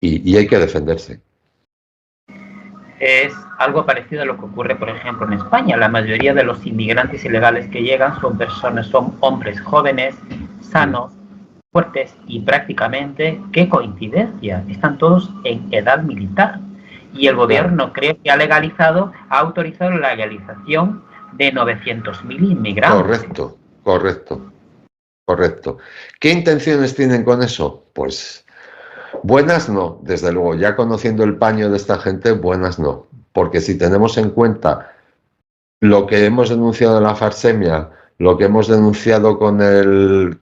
hay que defenderse. Es algo parecido a lo que ocurre, por ejemplo, en España. La mayoría de los inmigrantes ilegales que llegan son hombres jóvenes, sanos, fuertes y prácticamente, qué coincidencia, están todos en edad militar. Y el gobierno creo que ha autorizado la legalización de 900.000 inmigrantes. Correcto. ¿Qué intenciones tienen con eso? Pues buenas no, desde luego, ya conociendo el paño de esta gente, buenas no, porque si tenemos en cuenta lo que hemos denunciado en la farsemia, lo que hemos denunciado con el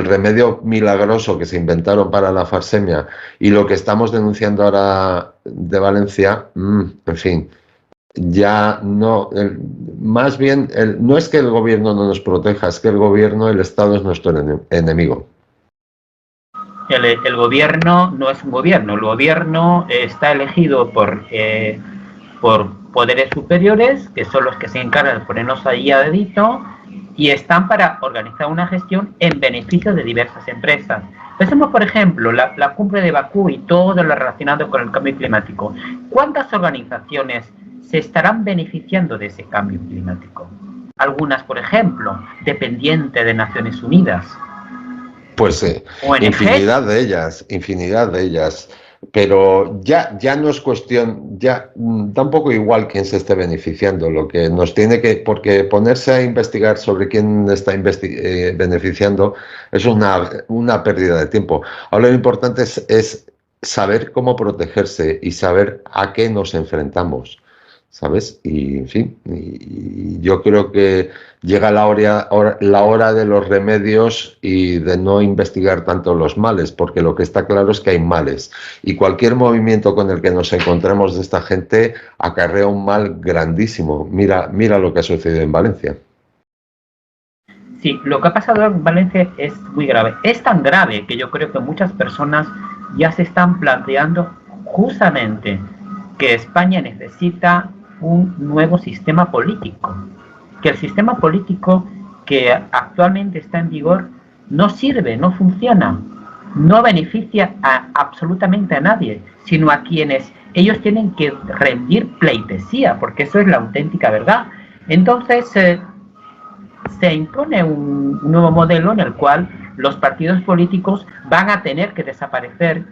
remedio milagroso que se inventaron para la farsemia y lo que estamos denunciando ahora de Valencia, en fin. Ya no, más bien, no es que el gobierno no nos proteja, es que el Estado es nuestro enemigo. El gobierno no es un gobierno, el gobierno está elegido por poderes superiores, que son los que se encargan de ponernos ahí a dedito, y están para organizar una gestión en beneficio de diversas empresas. Pensemos, por ejemplo, la cumbre de Bakú y todo lo relacionado con el cambio climático. ¿Cuántas organizaciones se estarán beneficiando de ese cambio climático? Algunas, por ejemplo, dependientes de Naciones Unidas. Pues infinidad de ellas, pero ya no es cuestión, ya tampoco igual quién se esté beneficiando, lo que nos tiene que, porque ponerse a investigar sobre quién está beneficiando es una pérdida de tiempo. Ahora lo importante es saber cómo protegerse y saber a qué nos enfrentamos. ¿sabes? Y, en fin, y yo creo que llega la hora de los remedios y de no investigar tanto los males, porque lo que está claro es que hay males. Y cualquier movimiento con el que nos encontremos de esta gente acarrea un mal grandísimo. Mira lo que ha sucedido en Valencia. Sí, lo que ha pasado en Valencia es muy grave. Es tan grave que yo creo que muchas personas ya se están planteando justamente que España necesita un nuevo sistema político, que el sistema político que actualmente está en vigor no sirve, no funciona, no beneficia absolutamente a nadie, sino a quienes ellos tienen que rendir pleitesía, porque eso es la auténtica verdad. Entonces, se impone un nuevo modelo en el cual los partidos políticos van a tener que desaparecer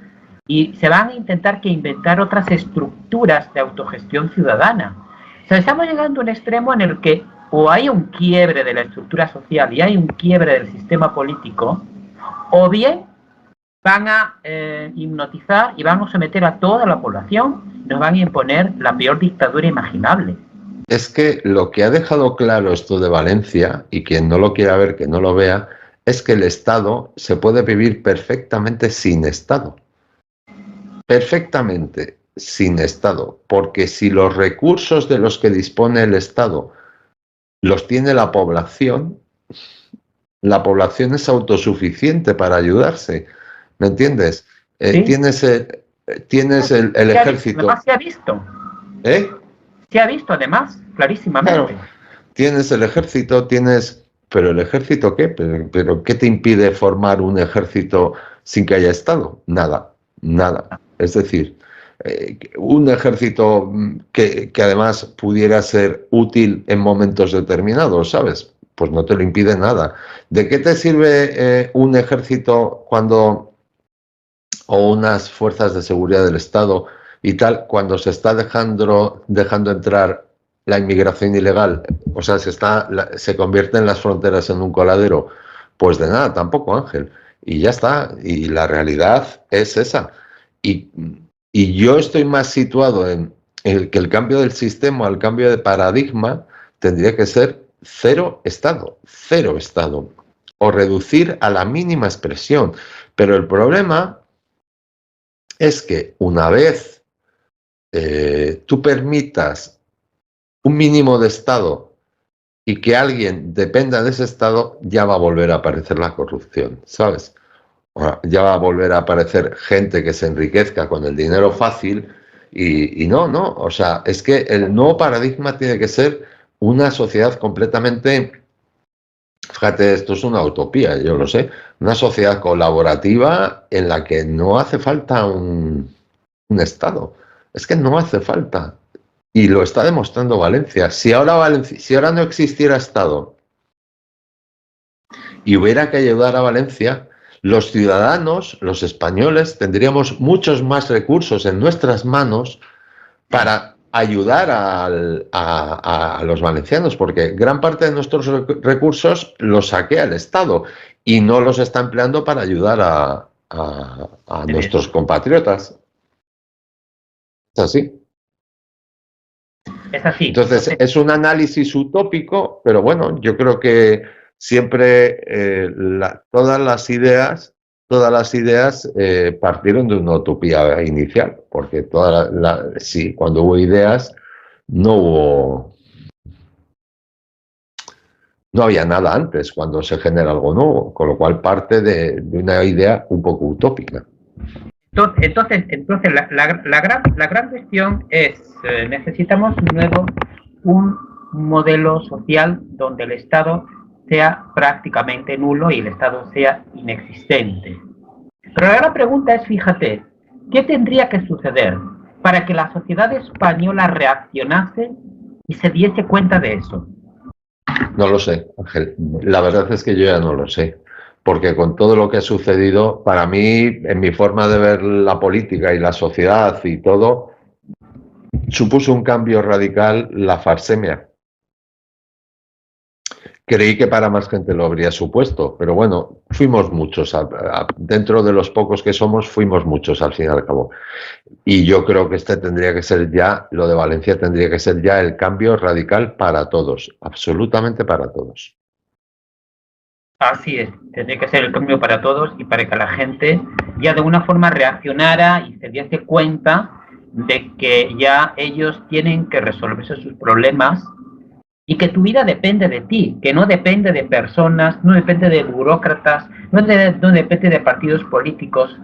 y se van a intentar que inventar otras estructuras de autogestión ciudadana. O sea, estamos llegando a un extremo en el que o hay un quiebre de la estructura social y hay un quiebre del sistema político, o bien van a hipnotizar y van a someter a toda la población, nos van a imponer la peor dictadura imaginable. Es que lo que ha dejado claro esto de Valencia, y quien no lo quiera ver que no lo vea, es que el Estado se puede vivir perfectamente sin Estado. Perfectamente sin Estado, porque si los recursos de los que dispone el Estado los tiene la población es autosuficiente para ayudarse, ¿me entiendes? ¿Sí? Tienes el ejército. Además se ha visto. ¿Eh? Se ha visto además, clarísimamente. Claro, tienes el ejército, pero ¿el ejército qué? Pero ¿qué te impide formar un ejército sin que haya Estado? Nada, nada. Es decir, un ejército que además pudiera ser útil en momentos determinados, ¿sabes? Pues no te lo impide nada. ¿De qué te sirve un ejército o unas fuerzas de seguridad del Estado y tal, cuando se está dejando entrar la inmigración ilegal? O sea, se convierten las fronteras en un coladero? Pues de nada, tampoco, Ángel. Y ya está. Y la realidad es esa. Y, y yo estoy más situado en el que el cambio del sistema, el cambio de paradigma, tendría que ser cero Estado, o reducir a la mínima expresión. Pero el problema es que una vez tú permitas un mínimo de Estado y que alguien dependa de ese Estado, ya va a volver a aparecer la corrupción, ¿sabes? Ya va a volver a aparecer gente que se enriquezca con el dinero fácil y no, o sea, es que el nuevo paradigma tiene que ser una sociedad completamente, fíjate, esto es una utopía, yo lo sé, una sociedad colaborativa en la que no hace falta un Estado. Es que no hace falta. Y lo está demostrando Valencia. Si ahora no existiera Estado y hubiera que ayudar a Valencia, los ciudadanos, los españoles, tendríamos muchos más recursos en nuestras manos para ayudar a los valencianos, porque gran parte de nuestros recursos los saquea el Estado y no los está empleando para ayudar a nuestros compatriotas. Es así. Es así. Entonces, es un análisis utópico, pero bueno, yo creo que siempre todas las ideas partieron de una utopía inicial, porque sí, cuando hubo ideas no había nada antes cuando se genera algo nuevo, con lo cual parte de una idea un poco utópica. Entonces la gran cuestión es, necesitamos un modelo social donde el Estado sea prácticamente nulo y el Estado sea inexistente. Pero la gran pregunta es, fíjate, ¿qué tendría que suceder para que la sociedad española reaccionase y se diese cuenta de eso? No lo sé, Ángel. La verdad es que yo ya no lo sé. Porque con todo lo que ha sucedido, para mí, en mi forma de ver la política y la sociedad y todo, supuso un cambio radical la farsemia. Creí que para más gente lo habría supuesto, pero bueno, fuimos muchos. Dentro de los pocos que somos, fuimos muchos al fin y al cabo. Y yo creo que este tendría que ser ya, lo de Valencia tendría que ser ya el cambio radical para todos, absolutamente para todos. Así es, tendría que ser el cambio para todos y para que la gente ya de una forma reaccionara y se diese cuenta de que ya ellos tienen que resolverse sus problemas y que tu vida depende de ti, que no depende de personas, no depende de burócratas, no depende de partidos políticos,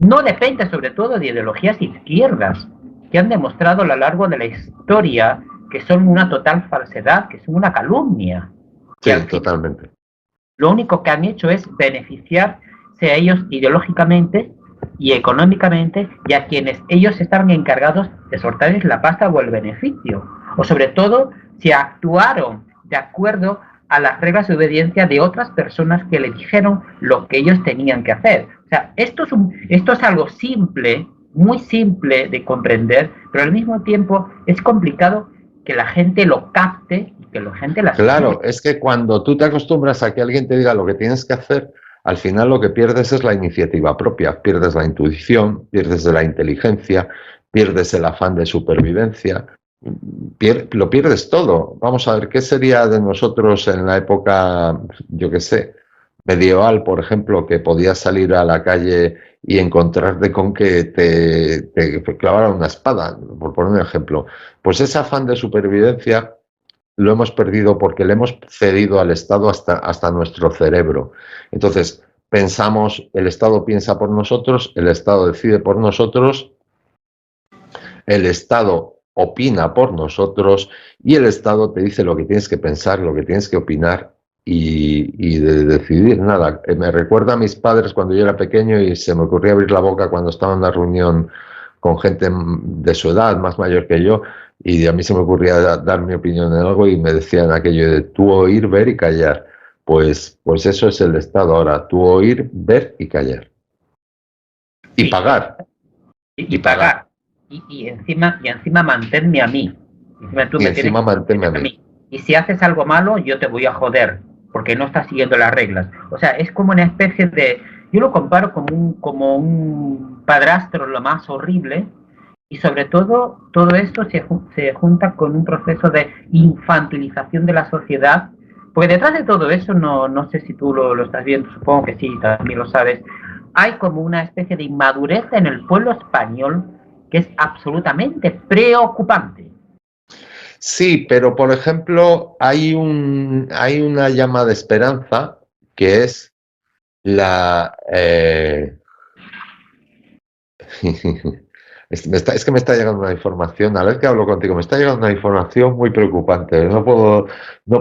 no depende sobre todo de ideologías izquierdas que han demostrado a lo largo de la historia que son una total falsedad, que son una calumnia, que al Sí, fin totalmente. lo único que han hecho es beneficiarse a ellos ideológicamente y económicamente y a quienes ellos estaban encargados de soltarles la pasta o el beneficio. O sobre todo, si actuaron de acuerdo a las reglas de obediencia de otras personas que le dijeron lo que ellos tenían que hacer. O sea, esto es algo simple, muy simple de comprender, pero al mismo tiempo es complicado que la gente lo capte y que la gente lo asimile. Claro, es que cuando tú te acostumbras a que alguien te diga lo que tienes que hacer, al final lo que pierdes es la iniciativa propia, pierdes la intuición, pierdes la inteligencia, pierdes el afán de supervivencia, lo pierdes todo. Vamos a ver, ¿qué sería de nosotros en la época, yo qué sé, medieval, por ejemplo, que podías salir a la calle y encontrarte con que te clavara una espada, por poner un ejemplo? Pues ese afán de supervivencia lo hemos perdido porque le hemos cedido al Estado hasta nuestro cerebro. Entonces, pensamos, el Estado piensa por nosotros, el Estado decide por nosotros, el Estado opina por nosotros y el Estado te dice lo que tienes que pensar, lo que tienes que opinar y de decidir nada. Me recuerda a mis padres cuando yo era pequeño y se me ocurría abrir la boca cuando estaba en una reunión con gente de su edad, más mayor que yo, y a mí se me ocurría dar mi opinión en algo y me decían aquello de tú oír, ver y callar. Pues eso es el Estado ahora, tú oír, ver y callar. Y Sí, pagar, y y pagar. pagar. Y encima mantenerme a mí. Encima tú Y me tienes encima que manténme a mantener a mí. mí. Y si haces algo malo, yo te voy a joder, porque no estás siguiendo las reglas. O sea, es como una especie de... Yo lo comparo como un padrastro lo más horrible, y sobre todo esto se junta con un proceso de infantilización de la sociedad, porque detrás de todo eso, no sé si tú lo estás viendo, supongo que sí, también lo sabes, hay como una especie de inmadurez en el pueblo español que es absolutamente preocupante. Sí, pero por ejemplo, hay una llama de esperanza que es la... es que me está llegando una información, a la vez que hablo contigo, me está llegando una información muy preocupante. No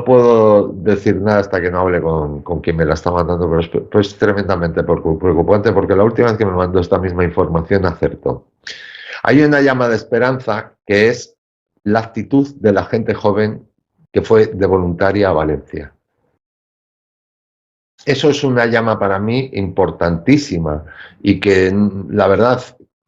puedo decir nada hasta que no hable con quien me la está mandando, pero es tremendamente preocupante porque la última vez que me mandó esta misma información acertó. Hay una llama de esperanza que es la actitud de la gente joven que fue de voluntaria a Valencia. Eso es una llama para mí importantísima y que la verdad,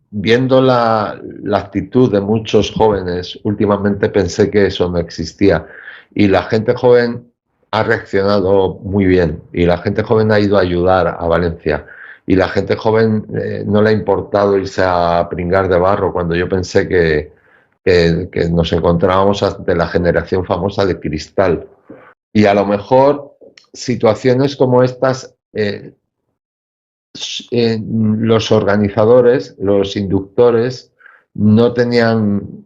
viendo la actitud de muchos jóvenes, últimamente pensé que eso no existía y la gente joven ha reaccionado muy bien y la gente joven ha ido a ayudar a Valencia y la gente joven no le ha importado irse a pringar de barro cuando yo pensé que nos encontrábamos ante la generación famosa de cristal. Y a lo mejor situaciones como estas, los organizadores, los inductores, no tenían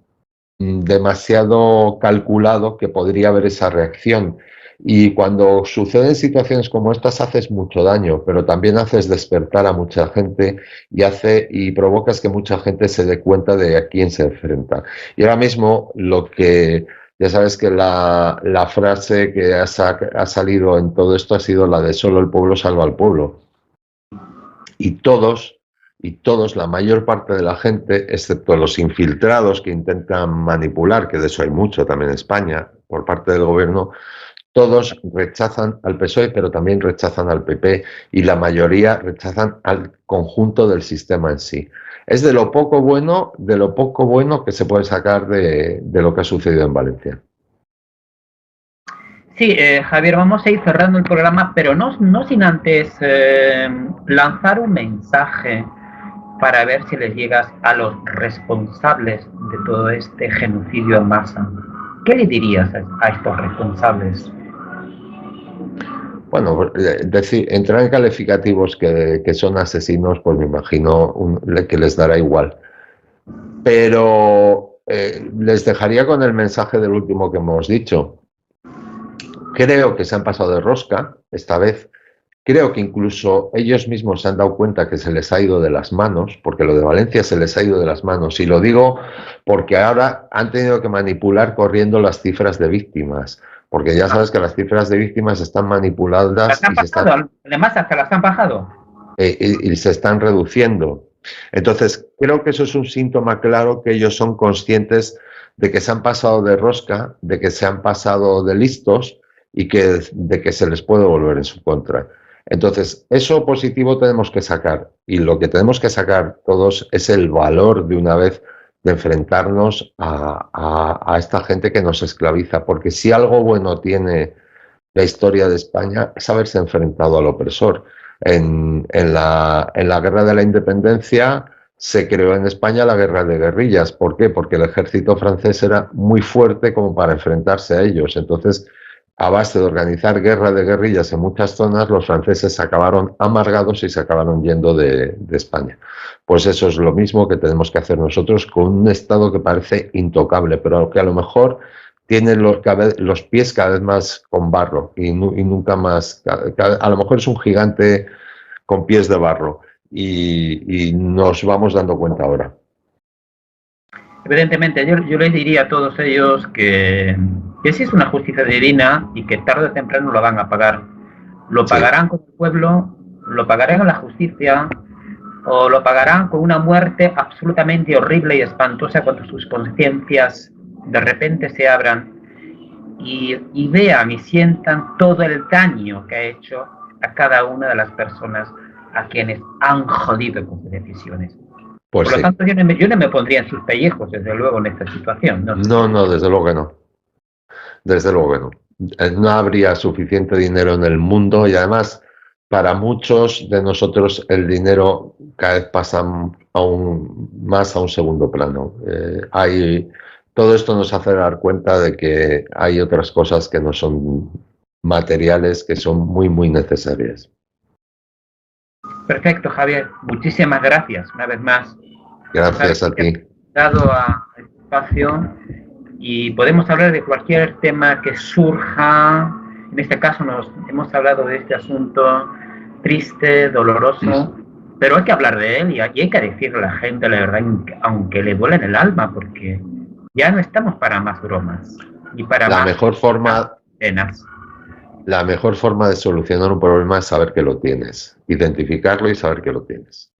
demasiado calculado que podría haber esa reacción. Y cuando suceden situaciones como estas haces mucho daño, pero también haces despertar a mucha gente y provocas que mucha gente se dé cuenta de a quién se enfrenta. Y ahora mismo ya sabes que la frase que ha salido en todo esto ha sido la de solo el pueblo salva al pueblo. Y todos, la mayor parte de la gente, excepto los infiltrados que intentan manipular, que de eso hay mucho también en España, por parte del gobierno, todos rechazan al PSOE, pero también rechazan al PP y la mayoría rechazan al conjunto del sistema en sí. Es de lo poco bueno que se puede sacar de lo que ha sucedido en Valencia. Sí, Javier, vamos a ir cerrando el programa, pero no sin antes lanzar un mensaje para ver si les llegas a los responsables de todo este genocidio en masa. ¿Qué le dirías a estos responsables? Bueno, decir, entrar en calificativos que son asesinos, pues me imagino que les dará igual. Pero les dejaría con el mensaje del último que hemos dicho. Creo que se han pasado de rosca esta vez. Creo que incluso ellos mismos se han dado cuenta que se les ha ido de las manos, porque lo de Valencia se les ha ido de las manos. Y lo digo porque ahora han tenido que manipular corriendo las cifras de víctimas, porque ya sabes que las cifras de víctimas están manipuladas ¿Las han bajado? Además, hasta las han bajado. Y se están reduciendo. Entonces, creo que eso es un síntoma claro que ellos son conscientes de que se han pasado de rosca, de que se han pasado de listos y de que se les puede volver en su contra. Entonces, eso positivo tenemos que sacar, y lo que tenemos que sacar todos es el valor de una vez de enfrentarnos a esta gente que nos esclaviza, porque si algo bueno tiene la historia de España es haberse enfrentado al opresor. En la guerra de la independencia se creó en España la guerra de guerrillas. ¿Por qué? Porque el ejército francés era muy fuerte como para enfrentarse a ellos. Entonces, a base de organizar guerra de guerrillas en muchas zonas, los franceses se acabaron amargados y se acabaron yendo de España. Pues eso es lo mismo que tenemos que hacer nosotros con un Estado que parece intocable, pero que a lo mejor tiene los pies cada vez más con barro y nunca más. A lo mejor es un gigante con pies de barro y nos vamos dando cuenta ahora. Evidentemente, yo les diría a todos ellos que sí es una justicia divina y que tarde o temprano lo van a pagar. Lo pagarán con el pueblo, lo pagarán con la justicia, o lo pagarán con una muerte absolutamente horrible y espantosa cuando sus conciencias de repente se abran y vean y sientan todo el daño que ha hecho a cada una de las personas a quienes han jodido con sus decisiones. Pues por lo tanto, yo no me pondría en sus pellejos, desde luego, en esta situación. No, desde luego que no. Desde luego que no. No habría suficiente dinero en el mundo y además para muchos de nosotros el dinero cada vez pasa aún más a un segundo plano. Todo esto nos hace dar cuenta de que hay otras cosas que no son materiales, que son muy, muy necesarias. Perfecto, Javier. Muchísimas gracias una vez más. Gracias a ti. Dado a este espacio y podemos hablar de cualquier tema que surja. En este caso hemos hablado de este asunto triste, doloroso, pero hay que hablar de él y hay que decirle a la gente la verdad, aunque le duele en el alma, porque ya no estamos para más bromas y para la más mejor forma penas. La mejor forma de solucionar un problema es saber que lo tienes, identificarlo y saber que lo tienes.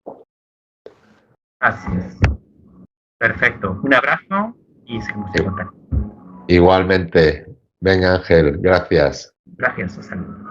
Así es. Perfecto. Un abrazo y seguimos en contacto. Igualmente. Venga, Ángel, gracias. Gracias, hasta luego.